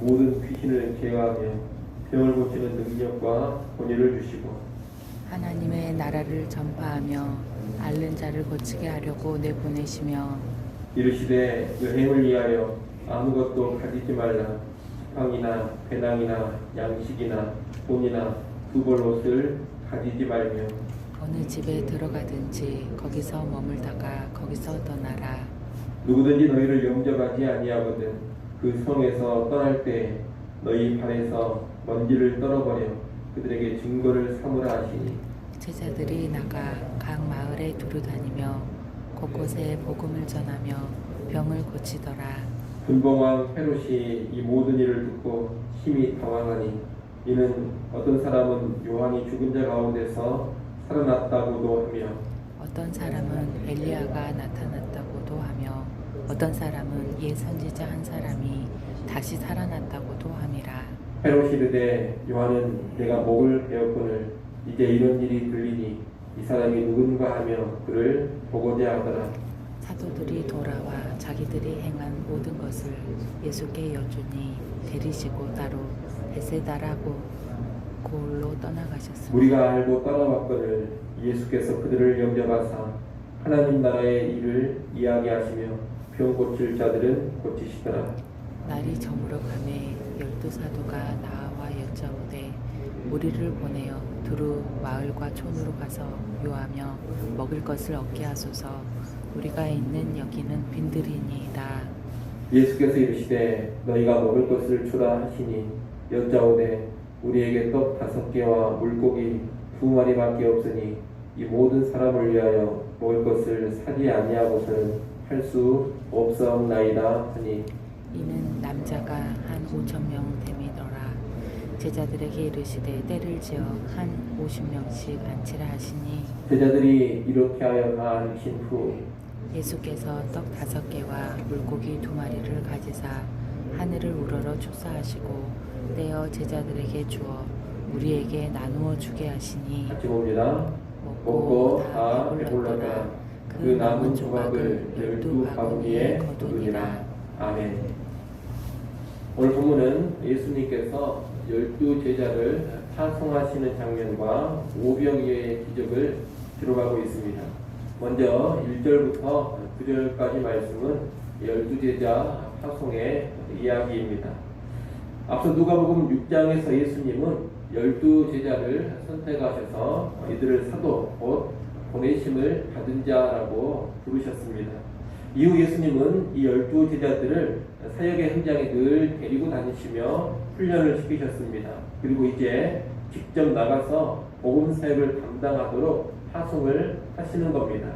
모든 귀신을 제어하며 병을 고치는 능력과 권위를 주시고 하나님의 나라를 전파하며 앓는 자를 고치게 하려고 내보내시며 이르시되 여행을 위하여 아무것도 가지지 말라. 지팡이나 배낭이나 양식이나 돈이나 두벌 옷을 가지지 말며 어느 집에 들어가든지 거기서 머물다가 거기서 떠나라. 누구든지 너희를 영접하지 아니하거든 그 성에서 떠날 때 너희 발에서 먼지를 떨어버려 그들에게 증거를 삼으라 하시니 제자들이 나가 각 마을에 두루 다니며 곳곳에 복음을 전하며 병을 고치더라. 분봉왕 헤롯이 이 모든 일을 듣고 심히 당황하니 이는 어떤 사람은 요한이 죽은 자 가운데서 살아났다고도 하며 어떤 사람은 엘리야가 나타났다고도 하며 어떤 사람은 옛 선지자 한 사람이 다시 살아났다고도 함이라. 헤롯이 이르되 요한은 내가 목을 베었거늘 이제 이런 일이 들리니 이 사람이 누군가 하며 그를 보고자 하더라. 사도들이 돌아와 자기들이 행한 모든 것을 예수께 여쭈니 데리시고 따로 베세다라고 고을로 떠나가셨습니다. 우리가 알고 따라왔거늘 예수께서 그들을 영접하사 하나님 나라의 일을 이야기하시며 병 고칠 자들은 고치시더라. 날이 저물어가매 12사도가 나와 여짜오되 우리를 보내어 두루 마을과 촌으로 가서 요하며 먹을 것을 얻게 하소서. 우리가 있는 여기는 빈들이니이다. 예수께서 이르시되 너희가 먹을 것을 주라 하시니 여짜오되 우리에게 떡 5개와 물고기 2마리밖에 없으니 이 모든 사람을 위하여 먹을 것을 사지 아니하고서는 할 수 없사옵나이다 하니 이는 남자가 한 5,000명 됨이더라. 제자들에게 이르시되 때를 지어 한 50명씩 앉히라 하시니 제자들이 이렇게 하여 다 앉힌 후 예수께서 떡 5개와 물고기 2마리를 가지사 하늘을 우러러 축사하시고 떼어 제자들에게 주어 우리에게 나누어 주게 하시니 같이 봅니다. 먹고 다 배불렀더라. 그 남은 조각을 12바구니에 거두니라. 아멘. 오늘 본문은 예수님께서 12제자를 파송하시는 장면과 오병이어의 기적을 기록하고 있습니다. 먼저 1절부터 9절까지 말씀은 12제자 파송의 이야기입니다. 앞서 누가복음 6장에서 예수님은 12제자를 선택하셔서 이들을 사도 곧 보내심을 받은 자라고 부르셨습니다. 이후 예수님은 이 12제자들을 사역의 현장에 늘 데리고 다니시며 훈련을 시키셨습니다. 그리고 이제 직접 나가서 복음 사역을 감당하도록 파송을 하시는 겁니다.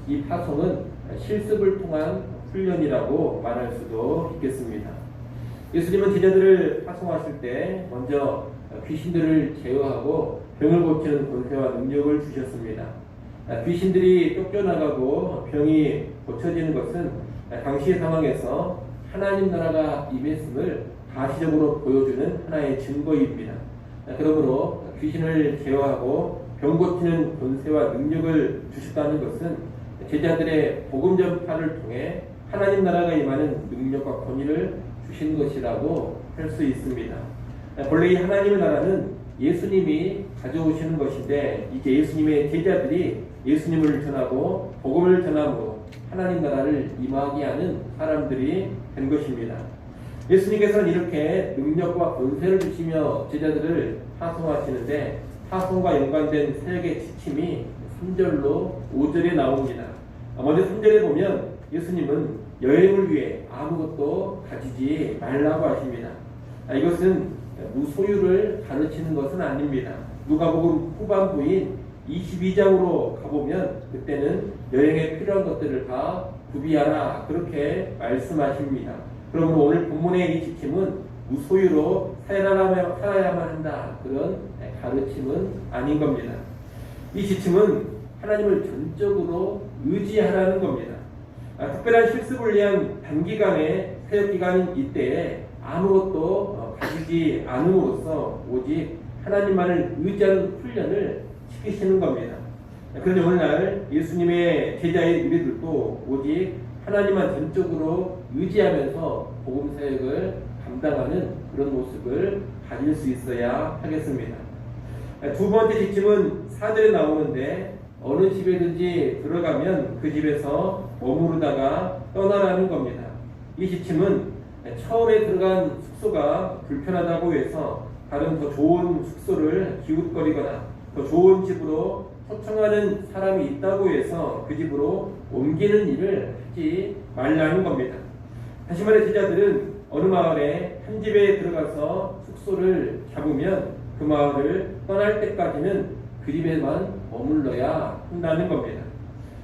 이 파송은 실습을 통한 훈련이라고 말할 수도 있겠습니다. 예수님은 제자들을 파송하실 때 먼저 귀신들을 제어하고 병을 고치는 권세와 능력을 주셨습니다. 귀신들이 쫓겨나가고 병이 고쳐지는 것은 당시의 상황에서 하나님 나라가 임했음을 가시적으로 보여주는 하나의 증거입니다. 그러므로 귀신을 제어하고 병 고치는 권세와 능력을 주셨다는 것은 제자들의 복음 전파를 통해 하나님 나라가 임하는 능력과 권위를 주신 것이라고 할 수 있습니다. 본래 이 하나님의 나라는 예수님이 가져오시는 것인데 이제 예수님의 제자들이 예수님을 전하고 복음을 전함으로 하나님 나라를 임하게 하는 사람들이 된 것입니다. 예수님께서는 이렇게 능력과 권세를 주시며 제자들을 파송하시는데 파송과 연관된 사역의 지침이 3절로 5절에 나옵니다. 먼저 3절에 보면 예수님은 여행을 위해 아무것도 가지지 말라고 하십니다. 이것은 무소유를 가르치는 것은 아닙니다. 누가복음 후반부인 22장으로 가보면 그때는 여행에 필요한 것들을 다 구비하라 그렇게 말씀하십니다. 그러므로 오늘 본문의 이 지침은 무소유로 살아야만 한다 그런 가르침은 아닌 겁니다. 이 지침은 하나님을 전적으로 의지하라는 겁니다. 특별한 실습을 위한 단기간의 사역기간인 이때에 아무것도 가지지 않음으로써 오직 하나님만을 의지하는 훈련을 시키시는 겁니다. 그런데 오늘날 예수님의 제자의 우리들도 오직 하나님만 전적으로 의지하면서 복음 사역을 감당하는 그런 모습을 가질 수 있어야 하겠습니다. 두 번째 지침은 4절에 나오는데 어느 집에든지 들어가면 그 집에서 머무르다가 떠나라는 겁니다. 이 지침은 처음에 들어간 숙소가 불편하다고 해서 다른 더 좋은 숙소를 기웃거리거나 더 좋은 집으로 초청하는 사람이 있다고 해서 그 집으로 옮기는 일을 하지 말라는 겁니다. 다시 말해 제자들은 어느 마을에 한 집에 들어가서 숙소를 잡으면 그 마을을 떠날 때까지는 그 집에만 머물러야 한다는 겁니다.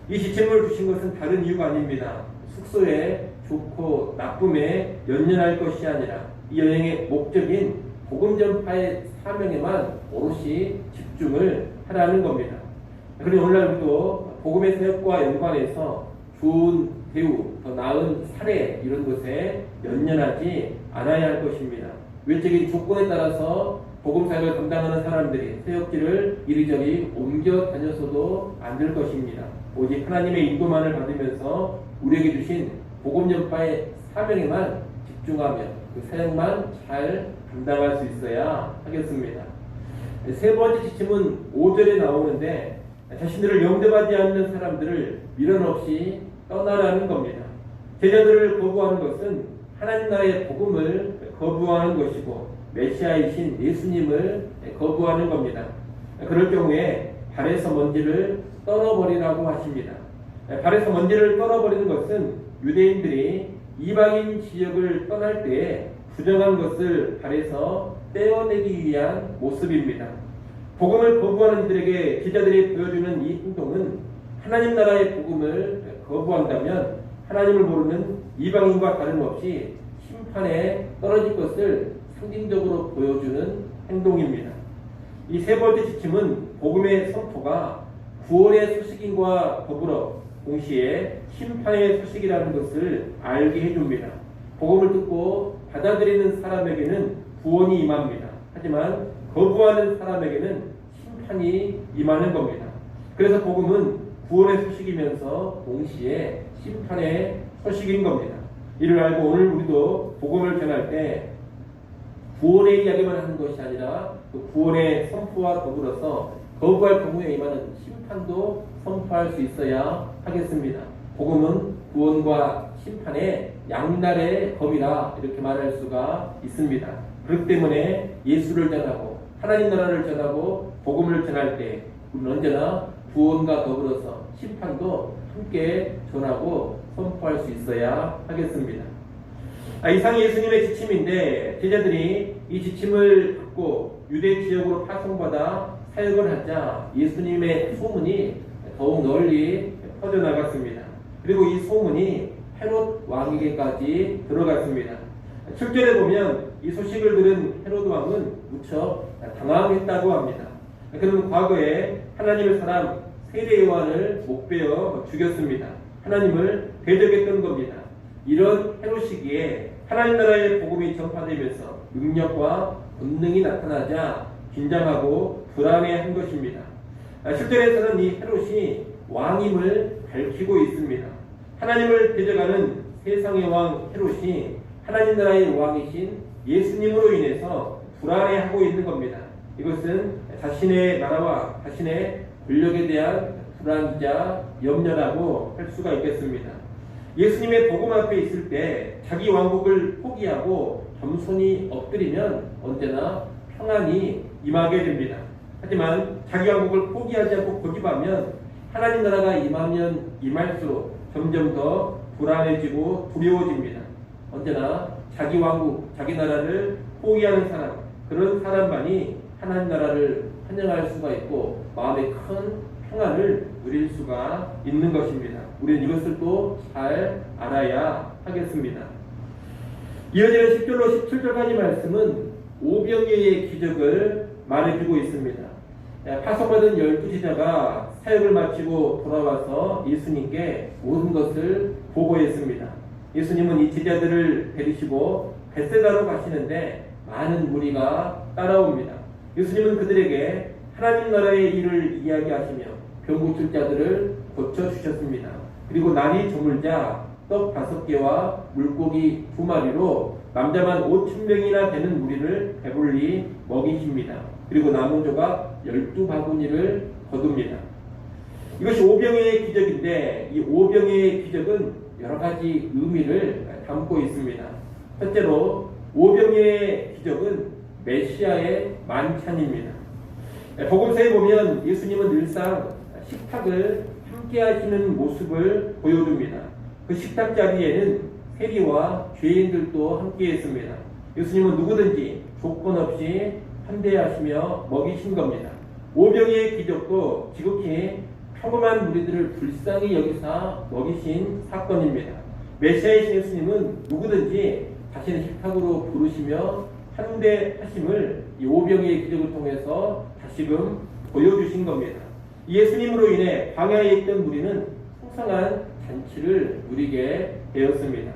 이 지침을 주신 것은 다른 이유가 아닙니다. 숙소의 좋고 나쁨에 연연할 것이 아니라 이 여행의 목적인 복음 전파의 사명에만 오롯이 집중을 하라는 겁니다. 그리고 오늘날도 복음의 사역과 연관해서 좋은 대우, 더 나은 사례 이런 것에 연연하지 않아야 할 것입니다. 외적인 조건에 따라서 복음 사역을 감당하는 사람들이 사역지를 이리저리 옮겨 다녀서도 안 될 것입니다. 오직 하나님의 인도만을 받으면서 우리에게 주신 복음 전파의 사명에만 집중하며 그 사역만 잘 감당할 수 있어야 하겠습니다. 세 번째 지침은 5절에 나오는데 자신들을 영접하지 않는 사람들을 미련 없이 떠나라는 겁니다. 제자들을 거부하는 것은 하나님 나라의 복음을 거부하는 것이고 메시아이신 예수님을 거부하는 겁니다. 그럴 경우에 발에서 먼지를 떨어버리라고 하십니다. 발에서 먼지를 떨어버리는 것은 유대인들이 이방인 지역을 떠날 때에 부정한 것을 발에서 떼어내기 위한 모습입니다. 복음을 거부하는 이들에게 제자들이 보여주는 이 행동은 하나님 나라의 복음을 거부한다면 하나님을 모르는 이방인과 다름없이 심판에 떨어질 것을 상징적으로 보여주는 행동입니다. 이 세 번째 지침은 복음의 선포가 구원의 소식인과 더불어 동시에 심판의 소식이라는 것을 알게 해줍니다. 복음을 듣고 받아들이는 사람에게는 구원이 임합니다. 하지만 거부하는 사람에게는 심판이 임하는 겁니다. 그래서 복음은 구원의 소식이면서 동시에 심판의 소식인 겁니다. 이를 알고 오늘 우리도 복음을 전할 때 구원의 이야기만 하는 것이 아니라 그 구원의 선포와 더불어서 거부할 경우에 임하는 심판도 선포할 수 있어야 하겠습니다. 복음은 구원과 심판의 양날의 검이라 이렇게 말할 수가 있습니다. 그렇기 때문에 예수를 전하고 하나님 나라를 전하고 복음을 전할 때 우리는 언제나 구원과 더불어서 심판도 함께 전하고 선포할 수 있어야 하겠습니다. 이상이 예수님의 지침인데 제자들이 이 지침을 듣고 유대 지역으로 파송받아 사역을 하자 예수님의 소문이 더욱 널리 퍼져나갔습니다. 그리고 이 소문이 헤롯 왕에게까지 들어갔습니다. 7절에 보면 이 소식을 들은 헤롯 왕은 무척 당황했다고 합니다. 그는 과거에 하나님의 사람 세례 요한을 목베어 죽였습니다. 하나님을 대적했던 겁니다. 이런 헤롯 시기에 하나님 나라의 복음이 전파되면서 능력과 권능이 나타나자 긴장하고 불안해한 것입니다. 7절에서는 이 헤롯이 왕임을 밝히고 있습니다. 하나님을 대적하는 세상의 왕 헤롯이 하나님 나라의 왕이신 예수님으로 인해서 불안해하고 있는 겁니다. 이것은 자신의 나라와 자신의 권력에 대한 불안이자 염려라고 할 수가 있겠습니다. 예수님의 복음 앞에 있을 때 자기 왕국을 포기하고 겸손히 엎드리면 언제나 평안이 임하게 됩니다. 하지만 자기 왕국을 포기하지 않고 고집하면 하나님 나라가 임하면 임할수록 점점 더 불안해지고 두려워집니다. 언제나 자기 왕국, 자기 나라를 포기하는 사람, 그런 사람만이 하나님 나라를 환영할 수가 있고 마음에 큰 평안을 누릴 수가 있는 것입니다. 우리는 이것을 또 잘 알아야 하겠습니다. 이어지는 10절로 17절까지 말씀은 오병이어의 기적을 말해주고 있습니다. 파송받은 12제자가 사역을 마치고 돌아와서 예수님께 모든 것을 보고했습니다. 예수님은 이 제자들을 데리시고 벳세다로 가시는데 많은 무리가 따라옵니다. 예수님은 그들에게 하나님 나라의 일을 이야기하시며 병 고칠 자들을 고쳐주셨습니다. 그리고 날이 저물자 떡 5개와 물고기 2마리로 남자만 5,000명이나 되는 무리를 배불리 먹이십니다. 그리고 남은 조각 12바구니를 거둡니다. 이것이 오병이의 기적인데 이 오병이의 기적은 여러 가지 의미를 담고 있습니다. 첫째로 오병이의 기적은 메시아의 만찬입니다. 복음서에 보면 예수님은 늘상 식탁을 함께 하시는 모습을 보여줍니다. 그 식탁 자리에는 세리와 죄인들도 함께 했습니다. 예수님은 누구든지 조건 없이 환대하시며 먹이신 겁니다. 오병이의 기적도 지극히 평범한 무리들을 불쌍히 여기사 먹이신 사건입니다. 메시아이신 예수님은 누구든지 자신의 식탁으로 부르시며 환대하심을 이 오병이의 기적을 통해서 다시금 보여주신 겁니다. 예수님으로 인해 광야에 있던 무리는 풍성한 잔치를 누리게 되었습니다.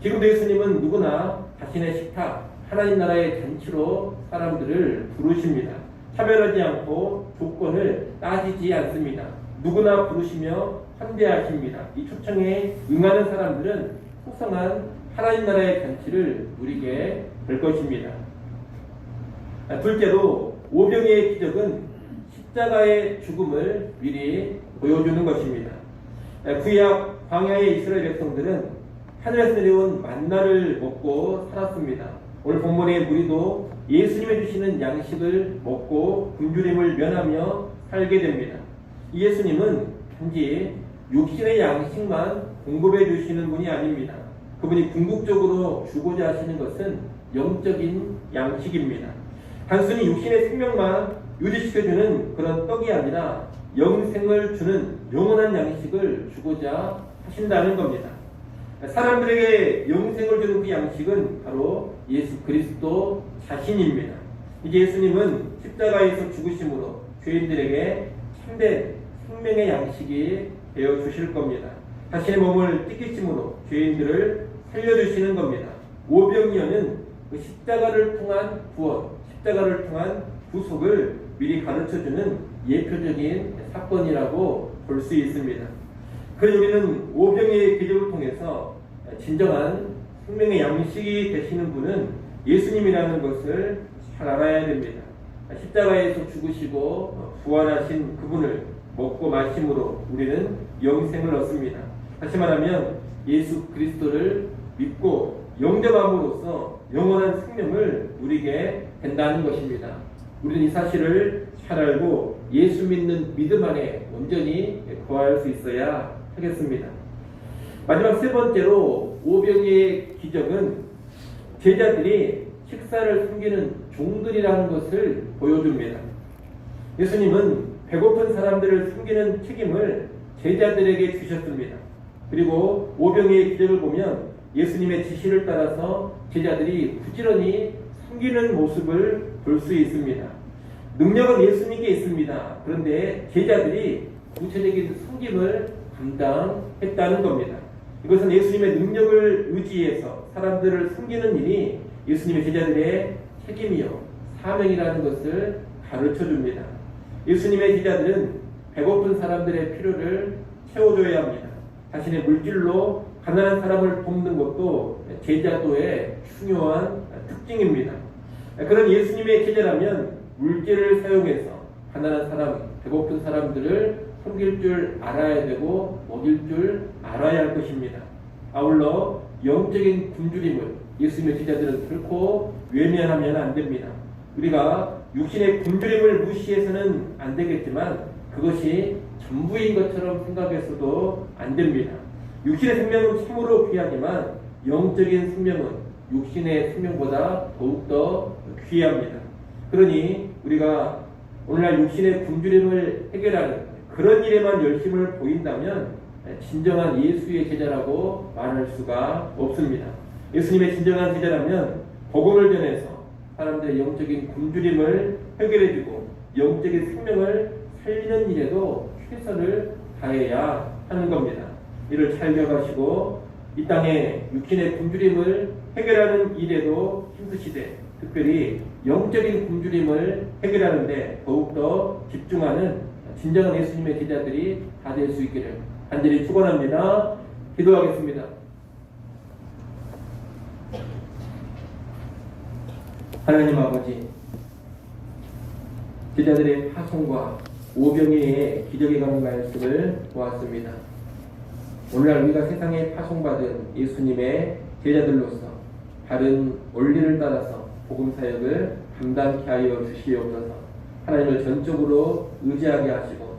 지금도 예수님은 누구나 자신의 식탁, 하나님 나라의 잔치로 사람들을 부르십니다. 차별하지 않고 조건을 따지지 않습니다. 누구나 부르시며 환대하십니다. 이 초청에 응하는 사람들은 풍성한 하나님 나라의 잔치를 누리게 될 것입니다. 둘째로 오병이의 기적은 십자가의 죽음을 미리 보여주는 것입니다. 구약 광야의 이스라엘 백성들은 하늘에서 내려온 만나를 먹고 살았습니다. 오늘 본문의 무리도 예수님이 주시는 양식을 먹고 굶주림을 면하며 살게 됩니다. 예수님은 단지 육신의 양식만 공급해 주시는 분이 아닙니다. 그분이 궁극적으로 주고자 하시는 것은 영적인 양식입니다. 단순히 육신의 생명만 유지시켜주는 그런 떡이 아니라 영생을 주는 영원한 양식을 주고자 하신다는 겁니다. 사람들에게 영생을 주는 그 양식은 바로 예수 그리스도 자신입니다. 이제 예수님은 십자가에서 죽으심으로 죄인들에게 참된 생명의 양식이 되어 주실 겁니다. 자신의 몸을 찢기심으로 죄인들을 살려주시는 겁니다. 오병이어는 그 십자가를 통한 구원, 십자가를 통한 구속을 미리 가르쳐주는 예표적인 사건이라고 볼 수 있습니다. 그래서 우리는 오병이의 기적을 통해서 진정한 생명의 양식이 되시는 분은 예수님이라는 것을 잘 알아야 됩니다. 십자가에서 죽으시고 부활하신 그분을 먹고 마심으로 우리는 영생을 얻습니다. 다시 말하면 예수 그리스도를 믿고 영접함으로써 영원한 생명을 누리게 된다는 것입니다. 우리는 이 사실을 잘 알고 예수 믿는 믿음 안에 온전히 거할 수 있어야 하겠습니다. 마지막 세 번째로 오병이의 기적은 제자들이 식사를 숨기는 종들이라는 것을 보여줍니다. 예수님은 배고픈 사람들을 숨기는 책임을 제자들에게 주셨습니다. 그리고 오병이의 기적을 보면 예수님의 지시를 따라서 제자들이 부지런히 숨기는 모습을 볼 수 있습니다. 능력은 예수님께 있습니다. 그런데 제자들이 구체적인 숨김을 감당했다는 겁니다. 이것은 예수님의 능력을 의지해서 사람들을 숨기는 일이 예수님의 제자들의 책임이요 사명이라는 것을 가르쳐 줍니다. 예수님의 제자들은 배고픈 사람들의 필요를 채워줘야 합니다. 자신의 물질로 가난한 사람을 돕는 것도 제자도의 중요한 특징입니다. 그런 예수님의 제자라면 물질을 사용해서 가난한 사람, 배고픈 사람들을 섬길 줄 알아야 되고 먹일 줄 알아야 할 것입니다. 아울러 영적인 굶주림을 예수님의 제자들은 결코 외면하면 안 됩니다. 우리가 육신의 굶주림을 무시해서는 안 되겠지만 그것이 전부인 것처럼 생각해서도 안 됩니다. 육신의 생명은 참으로 귀하지만 영적인 생명은 육신의 생명보다 더욱더 귀합니다. 그러니 우리가 오늘날 육신의 굶주림을 해결하는 그런 일에만 열심을 보인다면 진정한 예수의 제자라고 말할 수가 없습니다. 예수님의 진정한 제자라면 복음을 전해서 사람들의 영적인 굶주림을 해결해주고 영적인 생명을 살리는 일에도 최선을 다해야 하는 겁니다. 이를 잘 기억하시고 이 땅에 육신의 굶주림을 해결하는 일에도 힘쓰시되 특별히 영적인 굶주림을 해결하는 데 더욱더 집중하는 진정한 예수님의 제자들이 다 될 수 있기를 간절히 축원합니다. 기도하겠습니다. 하나님 아버지, 제자들의 파송과 오병이의 기적에 관한 말씀을 보았습니다. 오늘날 우리가 세상에 파송받은 예수님의 제자들로서 바른 원리를 따라서 복음 사역을 감당케 하여 주시옵소서. 하나님을 전적으로 의지하게 하시고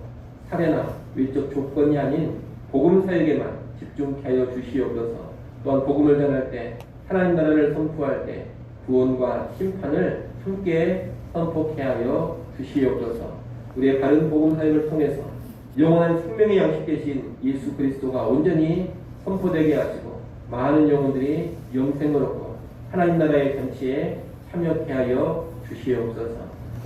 사례나 외적 조건이 아닌 복음 사역에만 집중케 하여 주시옵소서. 또한 복음을 전할 때, 하나님 나라를 선포할 때 구원과 심판을 함께 선포케 하여 주시옵소서. 우리의 바른 복음 사역을 통해서 영원한 생명의 양식 되신 예수 그리스도가 온전히 선포되게 하시고 많은 영혼들이 영생을 얻고 하나님 나라의 잔치에 참여케 하여 주시옵소서.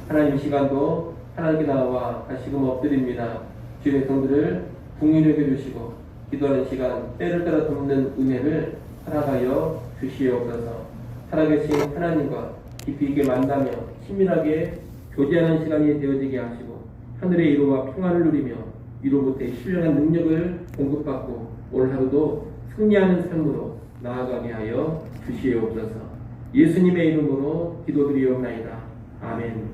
하나님, 시간도 하나님께 나와 다시금 엎드립니다. 주의 백성들을 긍휼히 여겨주시고 기도하는 시간 때를 따라 돕는 은혜를 허락하여 주시옵소서. 살아계신 하나님과 깊이 있게 만나며 친밀하게 교제하는 시간이 되어지게 하시고 하늘의 위로와 평안을 누리며 위로부터의 신령한 능력을 공급받고 오늘 하루도 승리하는 삶으로 나아가게 하여 주시옵소서. 예수님의 이름으로 기도드리옵나이다. 아멘.